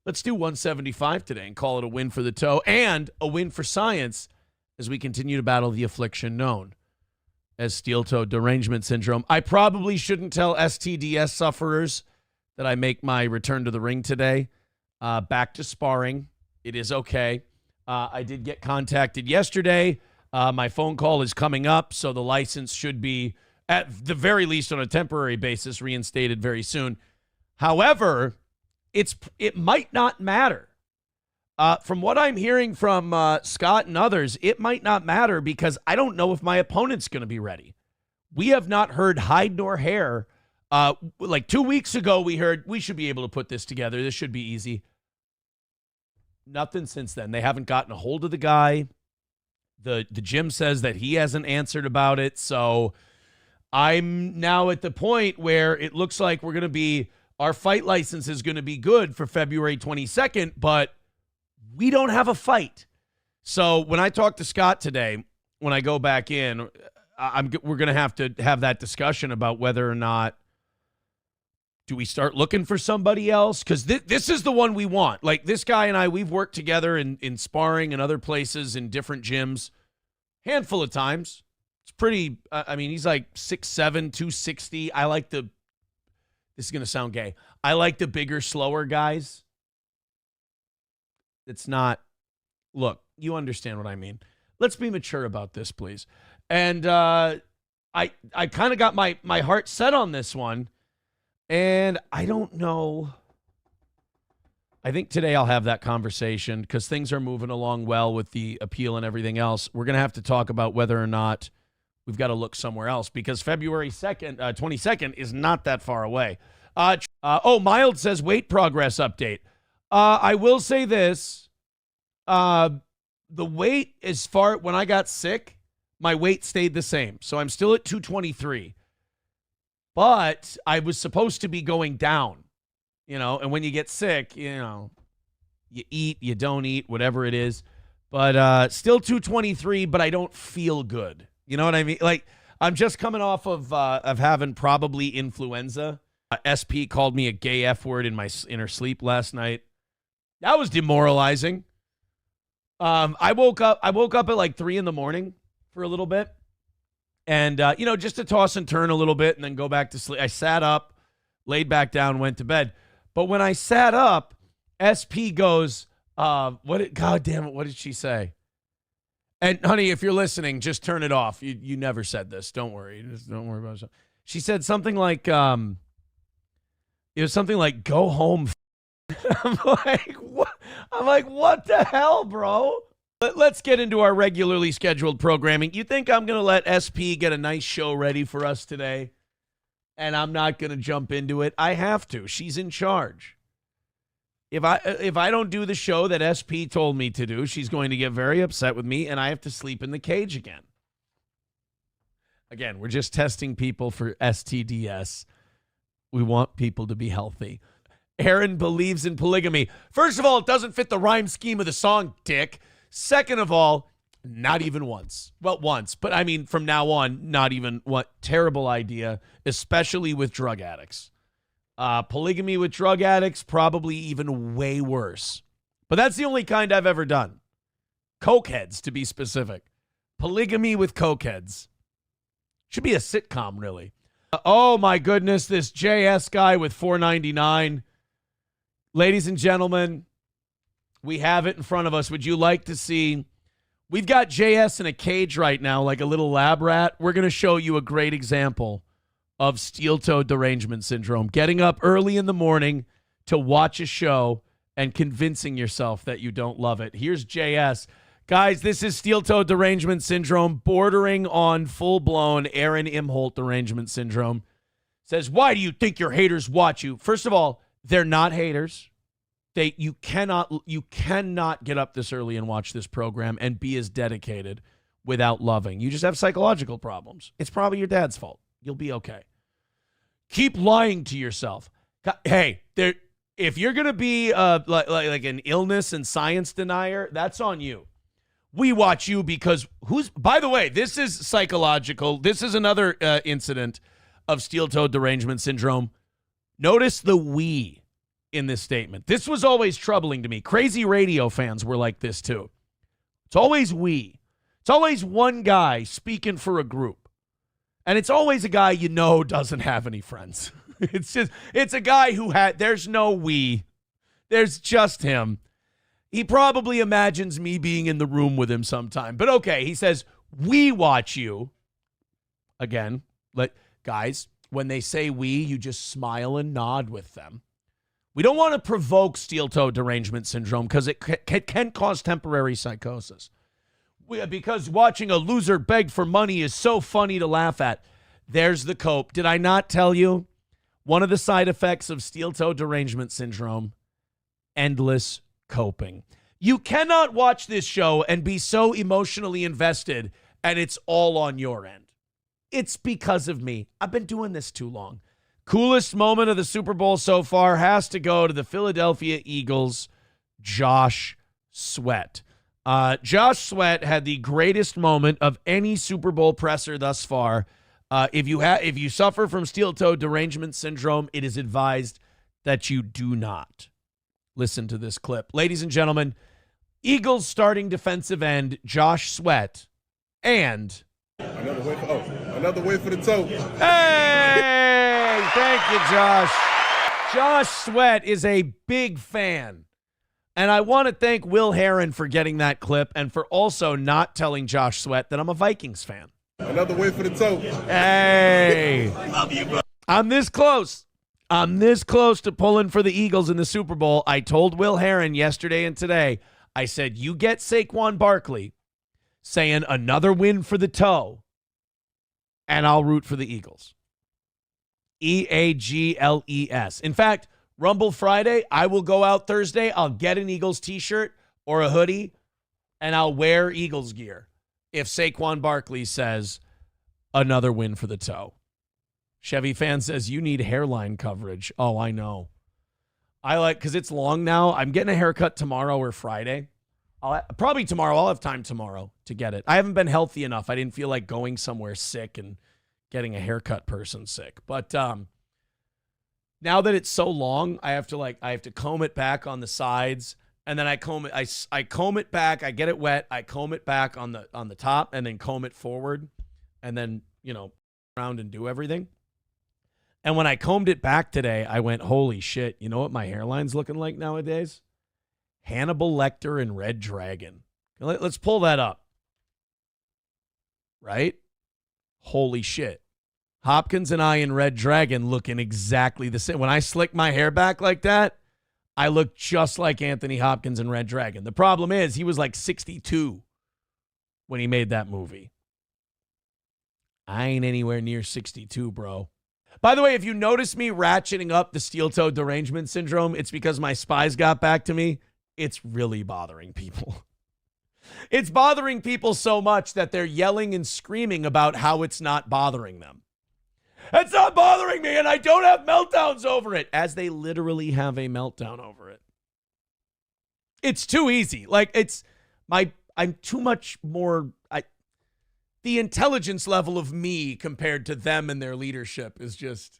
Let's do 175 today and call it a win for the toe and a win for science as we continue to battle the affliction known as steel-toe derangement syndrome. I probably shouldn't tell STDS sufferers that I make my return to the ring today. Back to sparring. It is okay. I did get contacted yesterday. My phone call is coming up, so the license should be, at the very least on a temporary basis, reinstated very soon. However, it might not matter. From what I'm hearing from Scott and others, it might not matter because I don't know if my opponent's going to be ready. We have not heard hide nor hair. Like 2 weeks ago, we heard we should be able to put this together. This should be easy. Nothing since then. They haven't gotten a hold of the guy. The gym says that he hasn't answered about it. So I'm now at the point where it looks like we're going to be, our fight license is going to be good for February 22nd, but we don't have a fight. So when I talk to Scott today, when I go back in, we're going to have that discussion about whether or not do we start looking for somebody else? Because this is the one we want. Like, this guy and I, we've worked together in sparring and other places in different gyms handful of times. It's pretty, I mean, he's like 6'7", 260. I like this is going to sound gay. I like the bigger, slower guys. It's not, look, you understand what I mean. Let's be mature about this, please. And I kind of got my heart set on this one. And I don't know. I think today I'll have that conversation because things are moving along well with the appeal and everything else. We're going to have to talk about whether or not we've got to look somewhere else because February 22nd is not that far away. Mild says weight progress update. I will say this. The weight when I got sick, my weight stayed the same. So I'm still at 223. But I was supposed to be going down, and when you get sick, you eat, you don't eat, whatever it is. But still 223, but I don't feel good. You know what I mean? Like, I'm just coming off of having probably influenza. SP called me a gay F word in my inner sleep last night. That was demoralizing. I woke up at like 3 a.m. for a little bit. And, just to toss and turn a little bit and then go back to sleep. I sat up, laid back down, went to bed. But when I sat up, SP goes, God damn it, what did she say? And, honey, if you're listening, just turn it off. You never said this. Don't worry. Just don't worry about it. She said something like, it was something like, go home. I'm like, what? I'm like, what the hell, bro? Let's get into our regularly scheduled programming. You think I'm going to let SP get a nice show ready for us today? And I'm not going to jump into it. I have to. She's in charge. If I don't do the show that SP told me to do, she's going to get very upset with me, and I have to sleep in the cage again. Again, we're just testing people for STDS. We want people to be healthy. Aaron believes in polygamy. First of all, it doesn't fit the rhyme scheme of the song, dick. Second of all, not even once. Well, once, but I mean, from now on, not even. What terrible idea, especially with drug addicts. Polygamy with drug addicts, probably even way worse. But that's the only kind I've ever done. Cokeheads, to be specific. Polygamy with cokeheads. Should be a sitcom, really. Oh, my goodness, this JS guy with $4.99. Ladies and gentlemen, we have it in front of us. Would you like to see? We've got JS in a cage right now, like a little lab rat. We're going to show you a great example of steel-toe derangement syndrome. Getting up early in the morning to watch a show and convincing yourself that you don't love it. Here's JS. Guys, this is steel-toe derangement syndrome, bordering on full-blown Aaron Imholt derangement syndrome. Says, why do you think your haters watch you? First of all, they're not haters. You cannot get up this early and watch this program and be as dedicated without loving. You just have psychological problems. It's probably your dad's fault. You'll be okay. Keep lying to yourself. Hey, if you're going to be like an illness and science denier, that's on you. We watch you because by the way, this is psychological. This is another incident of steel-toe derangement syndrome. Notice the we. in this statement. This was always troubling to me. Crazy radio fans were like this too. It's always we. It's always one guy speaking for a group. And it's always a guy you know doesn't have any friends. It's a guy who there's no we. There's just him. He probably imagines me being in the room with him sometime. But okay, he says, we watch you. Again, guys, when they say we, you just smile and nod with them. We don't want to provoke steel-toe derangement syndrome because it can cause temporary psychosis. Because watching a loser beg for money is so funny to laugh at. There's the cope. Did I not tell you? One of the side effects of steel-toe derangement syndrome, endless coping. You cannot watch this show and be so emotionally invested and it's all on your end. It's because of me. I've been doing this too long. Coolest moment of the Super Bowl so far has to go to the Philadelphia Eagles, Josh Sweat. Josh Sweat had the greatest moment of any Super Bowl presser thus far. If you suffer from steel-toe derangement syndrome, it is advised that you do not listen to this clip. Ladies and gentlemen, Eagles starting defensive end Josh Sweat and another way for the toe. Hey, thank you, Josh. Josh Sweat is a big fan. And I want to thank Will Heron for getting that clip and for also not telling Josh Sweat that I'm a Vikings fan. Another way for the toe. Hey. Love you, bro. I'm this close. I'm this close to pulling for the Eagles in the Super Bowl. I told Will Heron yesterday and today, I said, you get Saquon Barkley saying another win for the toe, and I'll root for the Eagles. Eagles. In fact, Rumble Friday, I will go out Thursday. I'll get an Eagles t-shirt or a hoodie, and I'll wear Eagles gear if Saquon Barkley says another win for the toe. Chevy fan says, you need hairline coverage. Oh, I know. Because it's long now. I'm getting a haircut tomorrow or Friday. Probably tomorrow. I'll have time tomorrow to get it. I haven't been healthy enough. I didn't feel like going somewhere sick and getting a haircut person sick. But now that it's so long, I have to comb it back on the sides, and then I comb it back. I get it wet. I comb it back on the top, and then comb it forward, and then around and do everything. And when I combed it back today, I went, holy shit! You know what my hairline's looking like nowadays? Hannibal Lecter and Red Dragon. Let's pull that up. Right? Holy shit. Hopkins and I in Red Dragon looking exactly the same. When I slick my hair back like that, I look just like Anthony Hopkins in Red Dragon. The problem is he was like 62 when he made that movie. I ain't anywhere near 62, bro. By the way, if you notice me ratcheting up the steel-toe derangement syndrome, it's because my spies got back to me. It's really bothering people. It's bothering people so much that they're yelling and screaming about how it's not bothering them. It's not bothering me, and I don't have meltdowns over it, as they literally have a meltdown over it. It's too easy. I'm too much more. The intelligence level of me compared to them and their leadership is just